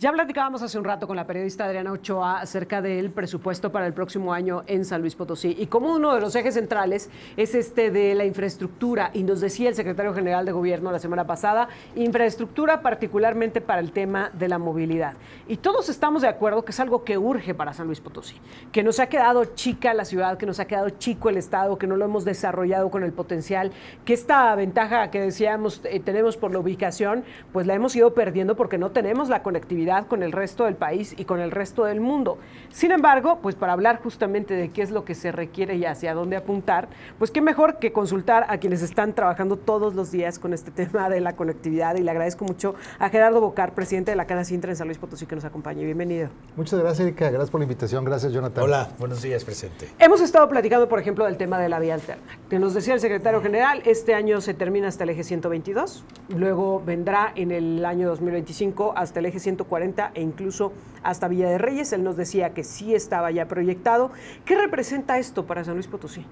Ya platicábamos hace un rato con la periodista Adriana Ochoa acerca del presupuesto para el próximo año en San Luis Potosí y como uno de los ejes centrales es este de la infraestructura, y nos decía el secretario general de Gobierno la semana pasada, infraestructura particularmente para el tema de la movilidad. Y todos estamos de acuerdo que es algo que urge para San Luis Potosí, que nos ha quedado chica la ciudad, que nos ha quedado chico el estado, que no lo hemos desarrollado con el potencial, que esta ventaja que decíamos tenemos por la ubicación, pues la hemos ido perdiendo porque no tenemos la conectividad con el resto del país y con el resto del mundo. Sin embargo, pues para hablar justamente de qué es lo que se requiere y hacia dónde apuntar, pues qué mejor que consultar a quienes están trabajando todos los días con este tema de la conectividad, y le agradezco mucho a Gerardo Bocar, presidente de la Canacintra en San Luis Potosí, que nos acompañe. Bienvenido. Muchas gracias, Erika. Gracias por la invitación. Gracias, Jonathan. Hola, buenos días, presidente. Hemos estado platicando, por ejemplo, del tema de la vía alterna, que nos decía el secretario general, este año se termina hasta el eje 122, luego vendrá en el año 2025 hasta el eje 140 e incluso hasta Villa de Reyes. Él nos decía que sí estaba ya proyectado. ¿Qué representa esto para San Luis Potosí?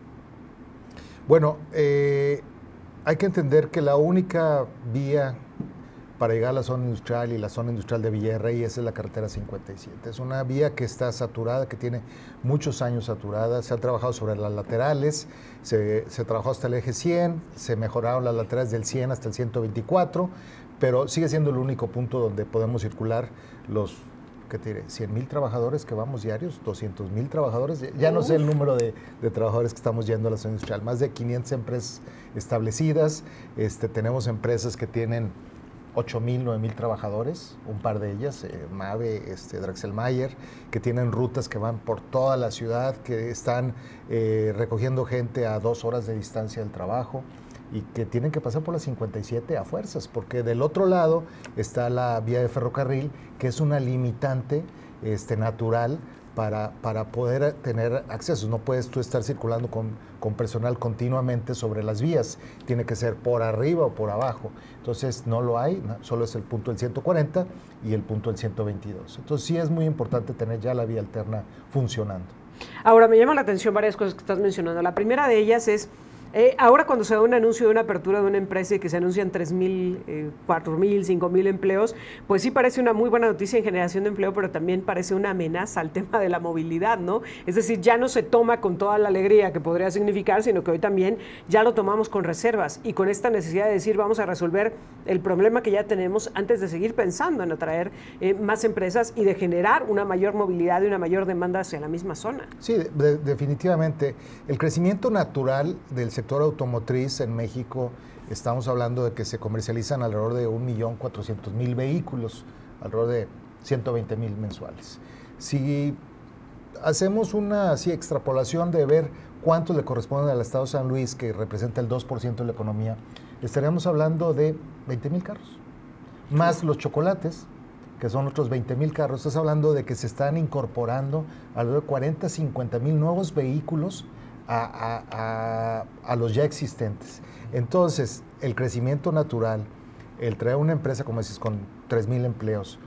Bueno, hay que entender que la única vía para llegar a la zona industrial y la zona industrial de Villa de Reyes es la carretera 57. Es una vía que está saturada, que tiene muchos años saturada. Se ha trabajado sobre las laterales, se trabajó hasta el eje 100, se mejoraron las laterales del 100 hasta el 124, pero sigue siendo el único punto donde podemos circular los, ¿qué te diré? 100,000 trabajadores que vamos diarios, 200,000 trabajadores, ya no sé el número de trabajadores que estamos yendo a la zona industrial, más de 500 empresas establecidas, tenemos empresas que tienen 8,000, 9,000 trabajadores, un par de ellas, Mave, Draxelmayer, que tienen rutas que van por toda la ciudad, que están recogiendo gente a 2 horas de distancia del trabajo y que tienen que pasar por la 57 a fuerzas, porque del otro lado está la vía de ferrocarril, que es una limitante natural para poder tener acceso. No puedes tú estar circulando con personal continuamente sobre las vías, tiene que ser por arriba o por abajo. Entonces no lo hay, solo es el punto del 140 y el punto del 122. Entonces sí es muy importante tener ya la vía alterna funcionando. Ahora, me llama la atención varias cosas que estás mencionando. La primera de ellas es, ahora cuando se da un anuncio de una apertura de una empresa y que se anuncian 3,000, 4,000, 5,000 empleos, pues sí parece una muy buena noticia en generación de empleo, pero también parece una amenaza al tema de la movilidad, ¿no? Es decir, ya no se toma con toda la alegría que podría significar, sino que hoy también ya lo tomamos con reservas y con esta necesidad de decir vamos a resolver el problema que ya tenemos antes de seguir pensando en atraer más empresas y de generar una mayor movilidad y una mayor demanda hacia la misma zona. Sí, definitivamente. El crecimiento natural del sector automotriz en México, estamos hablando de que se comercializan alrededor de 1,400,000 vehículos, alrededor de 120,000 mensuales. Si hacemos una extrapolación de ver cuánto le corresponde al Estado de San Luis, que representa el 2% de la economía, estaríamos hablando de 20,000 carros, más los chocolates, que son otros 20,000 carros. Estás hablando de que se están incorporando alrededor de 40, 50,000 nuevos vehículos a los ya existentes. Entonces, el crecimiento natural, el traer una empresa, como dices, con 3,000 empleos,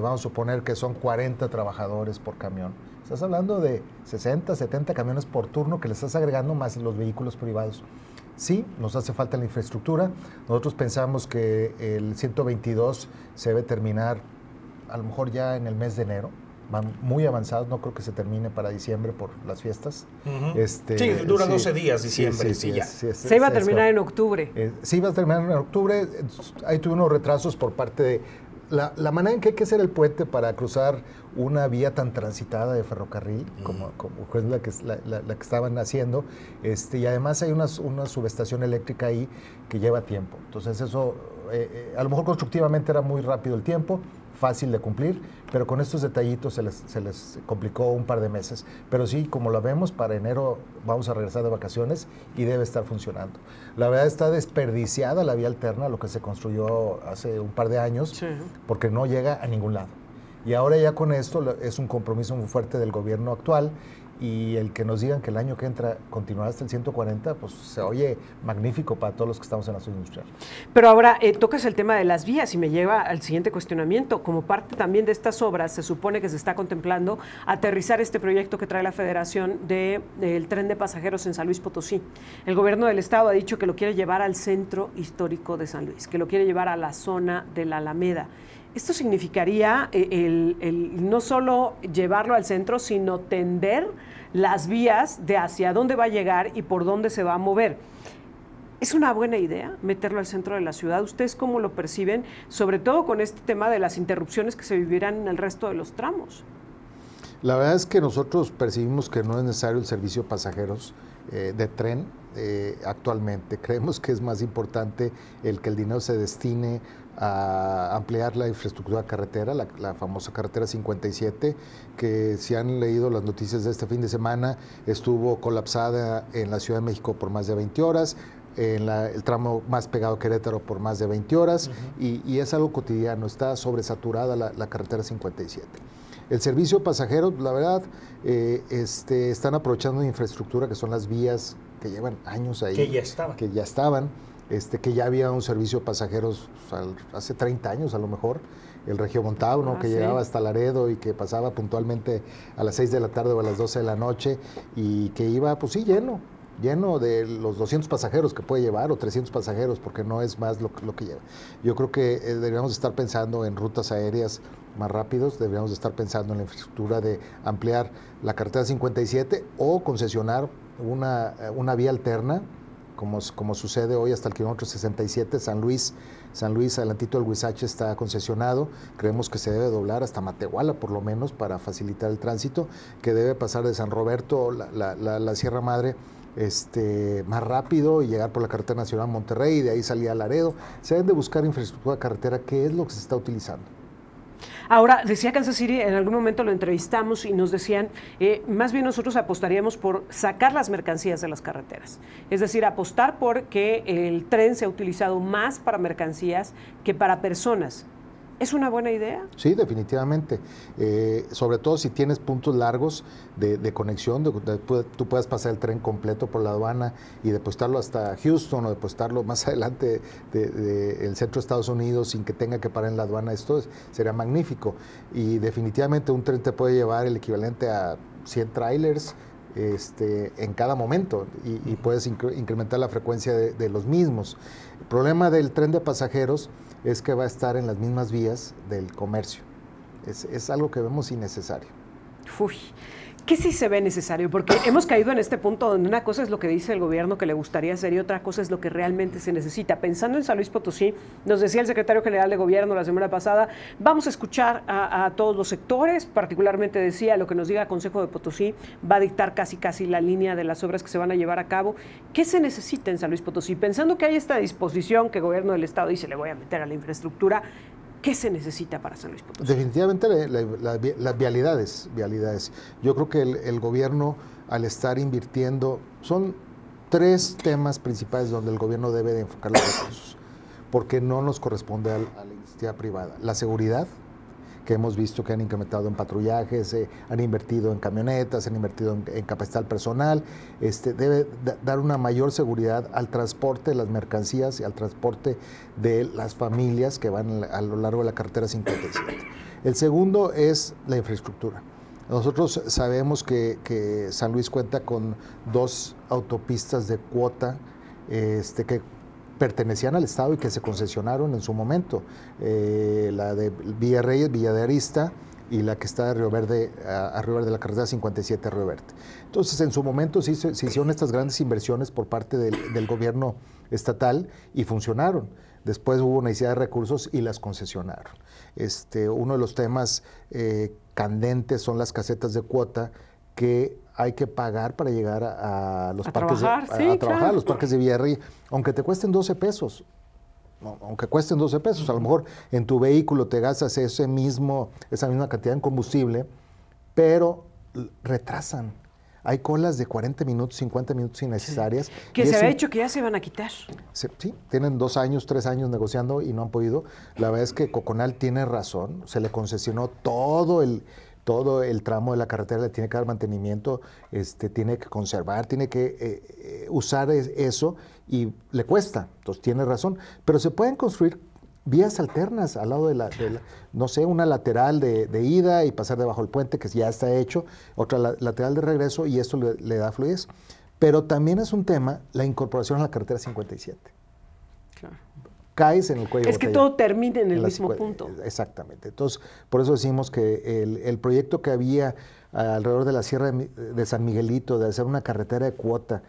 vamos a suponer que son 40 trabajadores por camión. Estás hablando de 60, 70 camiones por turno que le estás agregando más los vehículos privados. Sí, nos hace falta la infraestructura. Nosotros pensamos que el 122 se debe terminar a lo mejor ya en el mes de enero. Van muy avanzados, no creo que se termine para diciembre por las fiestas. Sí, dura 12 días diciembre, ya. Se iba a terminar en octubre. Se iba a terminar en octubre, ahí tuve unos retrasos por parte de la manera en que hay que hacer el puente para cruzar una vía tan transitada de ferrocarril, como es la que estaban haciendo, y además hay una subestación eléctrica ahí que lleva tiempo. Entonces eso, a lo mejor constructivamente era muy rápido el tiempo, fácil de cumplir, pero con estos detallitos se les complicó un par de meses. Pero sí, como lo vemos, para enero vamos a regresar de vacaciones y debe estar funcionando. La verdad está desperdiciada la vía alterna, lo que se construyó hace un par de años, sí, porque no llega a ningún lado. Y ahora ya con esto es un compromiso muy fuerte del gobierno actual, y el que nos digan que el año que entra continuará hasta el 140, pues se oye magnífico para todos los que estamos en la zona industrial. Pero ahora tocas el tema de las vías y me lleva al siguiente cuestionamiento. Como parte también de estas obras, se supone que se está contemplando aterrizar este proyecto que trae la Federación del tren de pasajeros en San Luis Potosí. El gobierno del estado ha dicho que lo quiere llevar al centro histórico de San Luis, que lo quiere llevar a la zona de la Alameda. Esto significaría no solo llevarlo al centro, sino tender las vías de hacia dónde va a llegar y por dónde se va a mover. ¿Es una buena idea meterlo al centro de la ciudad? ¿Ustedes cómo lo perciben? Sobre todo con este tema de las interrupciones que se vivirán en el resto de los tramos. La verdad es que nosotros percibimos que no es necesario el servicio de pasajeros de tren actualmente. Creemos que es más importante el que el dinero se destine a ampliar la infraestructura carretera, la famosa carretera 57, que si han leído las noticias de este fin de semana, estuvo colapsada en la Ciudad de México por más de 20 horas, en el tramo más pegado a Querétaro por más de 20 horas, y es algo cotidiano, está sobresaturada la carretera 57. El servicio de pasajeros, la verdad, están aprovechando una infraestructura que son las vías que llevan años ahí. Que ya estaban. Que ya había un servicio de pasajeros hace 30 años a lo mejor, el Regiomontano, ¿no? Que llegaba hasta Laredo y que pasaba puntualmente a las 6 de la tarde o a las 12 de la noche y que iba, pues sí, lleno de los 200 pasajeros que puede llevar o 300 pasajeros, porque no es más lo que lleva. Yo creo que deberíamos estar pensando en rutas aéreas más rápidos, deberíamos estar pensando en la infraestructura de ampliar la carretera 57 o concesionar una vía alterna, como sucede hoy hasta el kilómetro 67, San Luis, adelantito del Huizache está concesionado. Creemos que se debe doblar hasta Matehuala, por lo menos, para facilitar el tránsito, que debe pasar de San Roberto, la Sierra Madre, más rápido y llegar por la carretera nacional Monterrey y de ahí salir a Laredo. Se deben de buscar infraestructura carretera, que es lo que se está utilizando. Ahora, decía Kansas City, en algún momento lo entrevistamos y nos decían, más bien nosotros apostaríamos por sacar las mercancías de las carreteras. Es decir, apostar por que el tren sea utilizado más para mercancías que para personas. ¿Es una buena idea? Sí, definitivamente. Sobre todo si tienes puntos largos de conexión, tú puedes pasar el tren completo por la aduana y depositarlo hasta Houston o depositarlo más adelante del centro de Estados Unidos sin que tenga que parar en la aduana. Esto sería magnífico. Y definitivamente un tren te puede llevar el equivalente a 100 trailers en cada momento y puedes incrementar la frecuencia de los mismos. El problema del tren de pasajeros es que va a estar en las mismas vías del comercio. Es algo que vemos innecesario. Uy, ¿qué sí se ve necesario? Porque hemos caído en este punto donde una cosa es lo que dice el gobierno que le gustaría hacer y otra cosa es lo que realmente se necesita. Pensando en San Luis Potosí, nos decía el secretario general de gobierno la semana pasada, vamos a escuchar a todos los sectores, particularmente decía, lo que nos diga Consejo de Potosí va a dictar casi la línea de las obras que se van a llevar a cabo. ¿Qué se necesita en San Luis Potosí? Pensando que hay esta disposición que el gobierno del estado dice, le voy a meter a la infraestructura, ¿qué se necesita para San Luis Potosí? Definitivamente las vialidades. Yo creo que el gobierno, al estar invirtiendo, son 3 temas principales donde el gobierno debe de enfocar los recursos, porque no nos corresponde a la iniciativa privada. La seguridad, que hemos visto que han incrementado en patrullajes, han invertido en camionetas, han invertido en capacidad personal, debe dar una mayor seguridad al transporte de las mercancías y al transporte de las familias que van a lo largo de la carretera 57. El segundo es la infraestructura. Nosotros sabemos que San Luis cuenta con 2 autopistas de cuota que pertenecían al Estado y que se concesionaron en su momento, la de Villa Reyes, Villa de Arista, y la que está de Río Verde, a Río Verde, la carretera 57 a Río Verde. Entonces, en su momento se hicieron estas grandes inversiones por parte del gobierno estatal y funcionaron. Después hubo necesidad de recursos y las concesionaron. Uno de los temas candentes son las casetas de cuota que hay que pagar para llegar a los parques a los parques de Villarreal, aunque te cuesten 12 pesos. Aunque cuesten 12 pesos, a lo mejor en tu vehículo te gastas esa misma cantidad en combustible, pero retrasan. Hay colas de 40 minutos, 50 minutos innecesarias. Que se había dicho que ya se iban a quitar. Sí, tienen 2 años, 3 años negociando y no han podido. La verdad es que Coconal tiene razón, se le concesionó todo el tramo de la carretera, le tiene que dar mantenimiento, tiene que conservar, tiene que usar eso y le cuesta, entonces tiene razón, pero se pueden construir vías alternas al lado no sé, una lateral de ida y pasar debajo del puente, que ya está hecho, otra lateral de regreso y esto le da fluidez. Pero también es un tema la incorporación a la carretera 57. Claro. caes en el cuello de Es que botella. todo termina en el mismo punto. Exactamente. Entonces, por eso decimos que el proyecto que había alrededor de la Sierra de San Miguelito, de hacer una carretera de cuota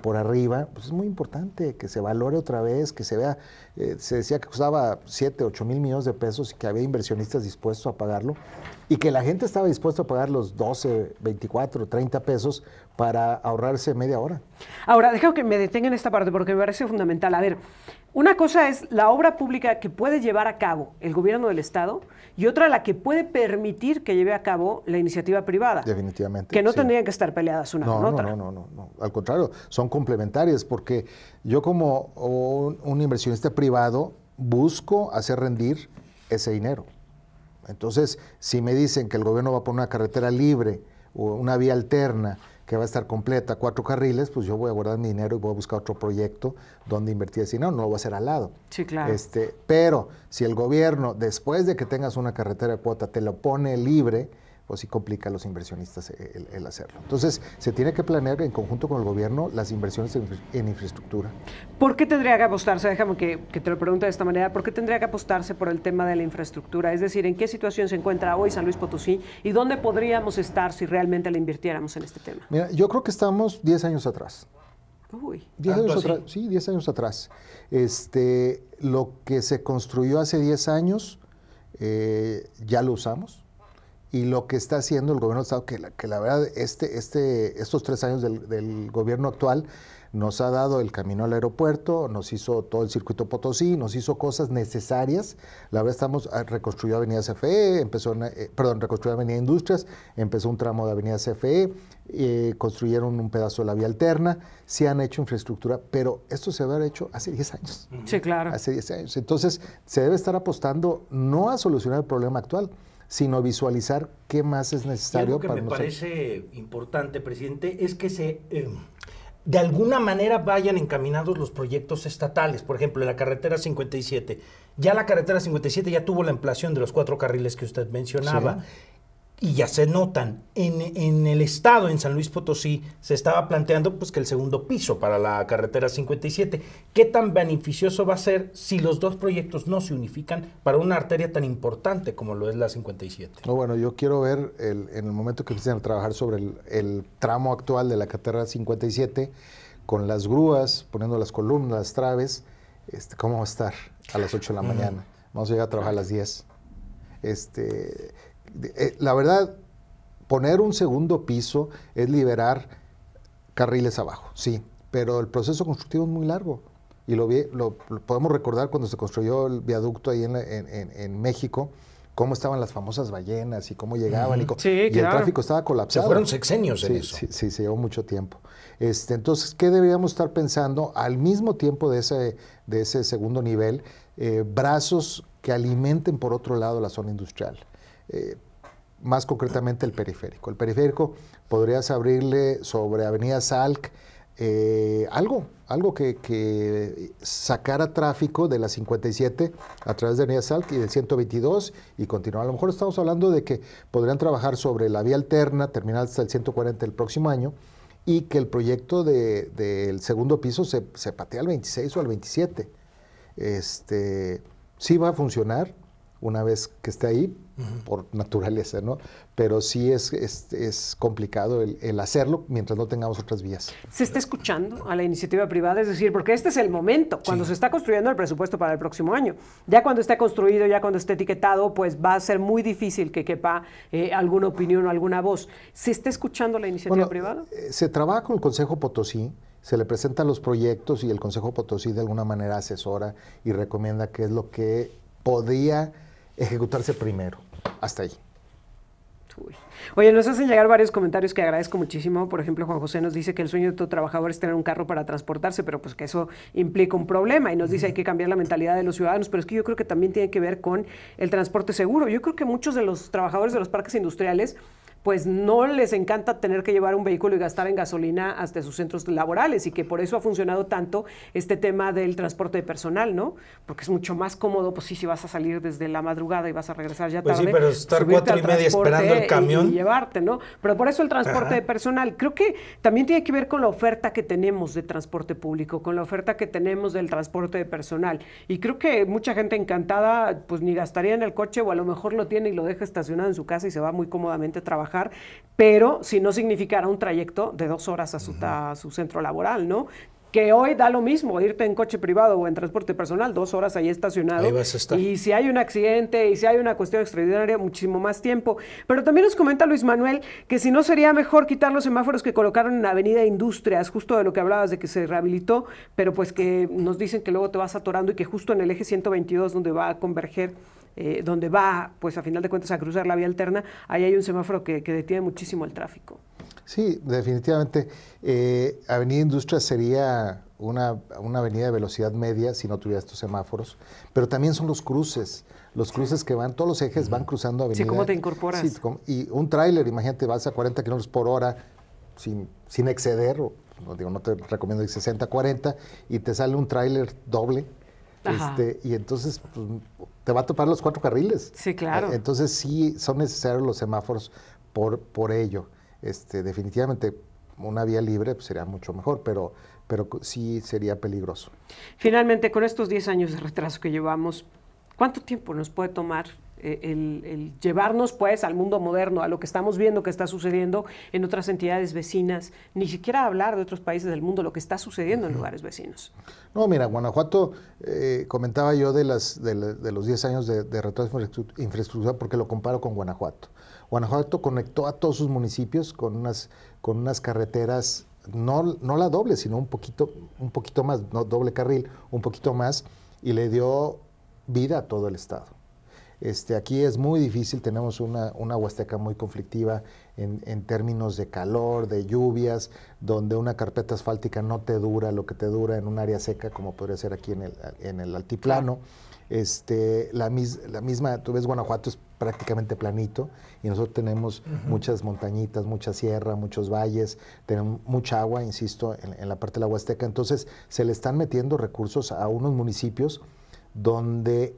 por arriba, pues es muy importante que se valore otra vez, que se vea, se decía que costaba 7, 8 mil millones de pesos y que había inversionistas dispuestos a pagarlo y que la gente estaba dispuesta a pagar los 12, 24, 30 pesos para ahorrarse media hora. Ahora, déjame que me detenga en esta parte porque me parece fundamental. A ver, una cosa es la obra pública que puede llevar a cabo el gobierno del Estado y otra la que puede permitir que lleve a cabo la iniciativa privada. Definitivamente. Que no sí. tendrían que estar peleadas una con otra. No. Al contrario, son complementarias porque yo como un inversionista privado busco hacer rendir ese dinero. Entonces, si me dicen que el gobierno va a poner una carretera libre o una vía alterna que va a estar completa, 4 carriles, pues yo voy a guardar mi dinero y voy a buscar otro proyecto donde invertir ese dinero, no lo voy a hacer al lado. Sí, claro. Pero si el gobierno, después de que tengas una carretera de cuota, te lo pone libre, pues sí complica a los inversionistas el hacerlo. Entonces, se tiene que planear en conjunto con el gobierno las inversiones en infraestructura. ¿Por qué tendría que apostarse? Déjame que te lo pregunte de esta manera. ¿Por qué tendría que apostarse por el tema de la infraestructura? Es decir, ¿en qué situación se encuentra hoy San Luis Potosí y dónde podríamos estar si realmente le invirtiéramos en este tema? Mira, yo creo que estamos 10 años atrás. Uy. 10 años atrás, sí, 10 años atrás. Lo que se construyó hace 10 años ya lo usamos. Y lo que está haciendo el gobierno del Estado, que la verdad estos 3 años del gobierno actual nos ha dado el camino al aeropuerto, nos hizo todo el circuito Potosí, nos hizo cosas necesarias. La verdad reconstruyó Avenida CFE, reconstruyó Avenida Industrias, empezó un tramo de Avenida CFE, construyeron un pedazo de la vía alterna, sí han hecho infraestructura, pero esto se debe haber hecho hace 10 años. Sí, claro. Hace 10 años. Entonces, se debe estar apostando no a solucionar el problema actual, sino visualizar qué más es necesario para nosotros. Algo que me parece importante, presidente, es que de alguna manera vayan encaminados los proyectos estatales. Por ejemplo, en la carretera 57. Ya la carretera 57 ya tuvo la ampliación de los 4 carriles que usted mencionaba. Sí. Y ya se notan. En el estado, en San Luis Potosí, se estaba planteando pues que el segundo piso para la carretera 57. ¿Qué tan beneficioso va a ser si los dos proyectos no se unifican para una arteria tan importante como lo es la 57? No, bueno, yo quiero ver en el momento que empiecen a trabajar sobre el tramo actual de la carretera 57, con las grúas, poniendo las columnas, las traves, ¿cómo va a estar a las 8 de la mañana? Vamos a llegar a trabajar a las 10. La verdad, poner un segundo piso es liberar carriles abajo, sí, pero el proceso constructivo es muy largo. Y lo podemos recordar cuando se construyó el viaducto ahí en México, cómo estaban las famosas ballenas y cómo llegaban y sí, claro. El tráfico estaba colapsado. Se fueron sexenios en eso. Sí, se llevó mucho tiempo. Entonces, ¿qué deberíamos estar pensando al mismo tiempo de ese segundo nivel? Brazos que alimenten por otro lado la zona industrial. Más concretamente el periférico. El periférico podrías abrirle sobre Avenida Salc algo que sacara tráfico de la 57 a través de Avenida Salc y del 122 y continuar. A lo mejor estamos hablando de que podrían trabajar sobre la vía alterna, terminar hasta el 140 el próximo año y que el proyecto del segundo piso se patee al 26 o al 27. Sí va a funcionar una vez que esté ahí, por naturaleza, ¿no? Pero sí es complicado el hacerlo mientras no tengamos otras vías. ¿Se está escuchando a la iniciativa privada? Es decir, porque este es el momento, cuando se está construyendo el presupuesto para el próximo año. Ya cuando esté construido, ya cuando esté etiquetado, pues va a ser muy difícil que quepa alguna opinión o alguna voz. ¿Se está escuchando a la iniciativa privada? Se trabaja con el Consejo Potosí, se le presentan los proyectos y el Consejo Potosí de alguna manera asesora y recomienda qué es lo que podría ejecutarse primero. Hasta ahí. Uy. Oye, nos hacen llegar varios comentarios que agradezco muchísimo. Por ejemplo, Juan José nos dice que el sueño de todo trabajador es tener un carro para transportarse, pero pues que eso implica un problema. Y nos dice hay que cambiar la mentalidad de los ciudadanos, pero es que yo creo que también tiene que ver con el transporte seguro. Yo creo que muchos de los trabajadores de los parques industriales pues no les encanta tener que llevar un vehículo y gastar en gasolina hasta sus centros laborales, y que por eso ha funcionado tanto este tema del transporte de personal, ¿no? Porque es mucho más cómodo, pues sí, si vas a salir desde la madrugada y vas a regresar ya tarde. Pues sí, pero estar 4:30 esperando el camión. Y llevarte, ¿no? Pero por eso el transporte de personal, creo que también tiene que ver con la oferta que tenemos de transporte público, con la oferta que tenemos del transporte de personal. Y creo que mucha gente encantada, pues ni gastaría en el coche, o a lo mejor lo tiene y lo deja estacionado en su casa y se va muy cómodamente a trabajar, pero si no significara un trayecto de 2 horas a su centro laboral, ¿no? Que hoy da lo mismo irte en coche privado o en transporte personal, 2 horas ahí estacionado. Ahí vas a estar. Y si hay un accidente y si hay una cuestión extraordinaria, muchísimo más tiempo. Pero también nos comenta Luis Manuel que si no sería mejor quitar los semáforos que colocaron en Avenida Industrias, justo de lo que hablabas de que se rehabilitó, pero pues que nos dicen que luego te vas atorando y que justo en el eje 122 donde va a converger, donde va, pues a final de cuentas, a cruzar la vía alterna, ahí hay un semáforo que detiene muchísimo el tráfico. Sí, definitivamente. Avenida Industrias sería una avenida de velocidad media si no tuviera estos semáforos, pero también son los cruces que van, todos los ejes van cruzando avenida. Sí, ¿cómo te incorporas? Sí, y un tráiler, imagínate, vas a 40 kilómetros por hora sin exceder, no te recomiendo ir 60, 40, y te sale un tráiler doble. Y entonces pues, te va a topar los 4 carriles. Sí, claro. Entonces sí son necesarios los semáforos por ello. Definitivamente una vía libre pues, sería mucho mejor, pero sí sería peligroso. Finalmente, con estos 10 años de retraso que llevamos, ¿cuánto tiempo nos puede tomar el llevarnos pues al mundo moderno, a lo que estamos viendo que está sucediendo en otras entidades vecinas? Ni siquiera hablar de otros países del mundo, lo que está sucediendo en lugares vecinos. No, mira, Guanajuato, comentaba yo de los 10 años de retraso de infraestructura porque lo comparo con Guanajuato. Guanajuato conectó a todos sus municipios con unas carreteras, no la doble, sino un poquito más, no doble carril, un poquito más, y le dio vida a todo el estado. Aquí es muy difícil, tenemos una Huasteca muy conflictiva en términos de calor, de lluvias, donde una carpeta asfáltica no te dura lo que te dura en un área seca, como podría ser aquí en el altiplano. La misma, tú ves, Guanajuato es prácticamente planito y nosotros tenemos muchas montañitas, mucha sierra, muchos valles, tenemos mucha agua, insisto, en la parte de la Huasteca. Entonces se le están metiendo recursos a unos municipios donde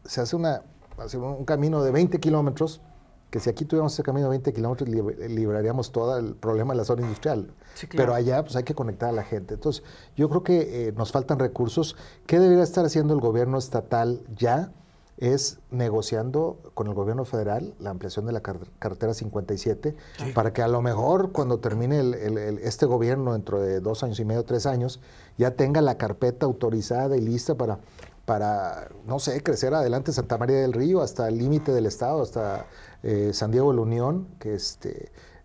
se hace un camino de 20 kilómetros, que si aquí tuviéramos ese camino de 20 kilómetros libraríamos todo el problema de la zona industrial. Sí, claro. Pero allá pues hay que conectar a la gente. Entonces yo creo que nos faltan recursos. ¿Qué debería estar haciendo el gobierno estatal ya? Es negociando con el gobierno federal la ampliación de la carretera 57, sí, para que a lo mejor cuando termine este gobierno dentro de 2 años y medio, 3 años, ya tenga la carpeta autorizada y lista para, no sé, crecer adelante Santa María del Río hasta el límite del estado, hasta San Diego de la Unión, que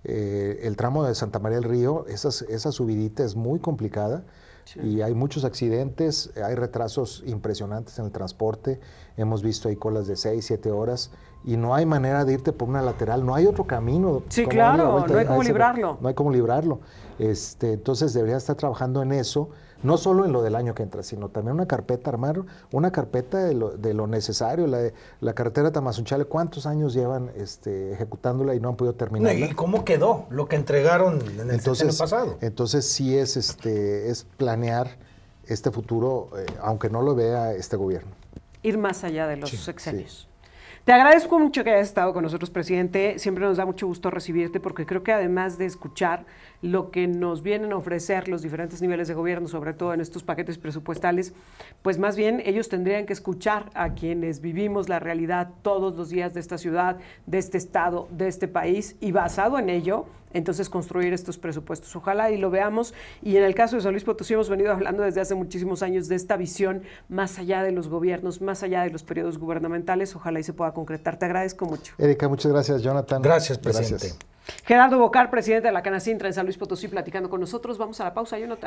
el tramo de Santa María del Río, esa subidita es muy complicada. Sí. Y hay muchos accidentes, hay retrasos impresionantes en el transporte, hemos visto ahí colas de 6, 7 horas y no hay manera de irte por una lateral, no hay otro camino. Sí, claro, no hay cómo librarlo. No hay cómo librarlo. Entonces debería estar trabajando en eso, no solo en lo del año que entra, sino también armar una carpeta de lo necesario. La carretera Tamazunchale, ¿cuántos años llevan ejecutándola y no han podido terminarla? ¿Y cómo quedó lo que entregaron en el sexenio pasado? Entonces sí es planear este futuro, aunque no lo vea este gobierno. Ir más allá de los sexenios. Sí. Te agradezco mucho que hayas estado con nosotros, presidente. Siempre nos da mucho gusto recibirte porque creo que además de escuchar lo que nos vienen a ofrecer los diferentes niveles de gobierno, sobre todo en estos paquetes presupuestales, pues más bien ellos tendrían que escuchar a quienes vivimos la realidad todos los días de esta ciudad, de este estado, de este país, y basado en ello, entonces construir estos presupuestos. Ojalá y lo veamos. Y en el caso de San Luis Potosí hemos venido hablando desde hace muchísimos años de esta visión más allá de los gobiernos, más allá de los periodos gubernamentales. Ojalá y se pueda concretar. Te agradezco mucho. Erika, muchas gracias. Jonathan. Gracias, presidente. Gracias. Gerardo Bocar, presidente de la Canacintra en San Luis Potosí, platicando con nosotros. Vamos a la pausa, Jonathan.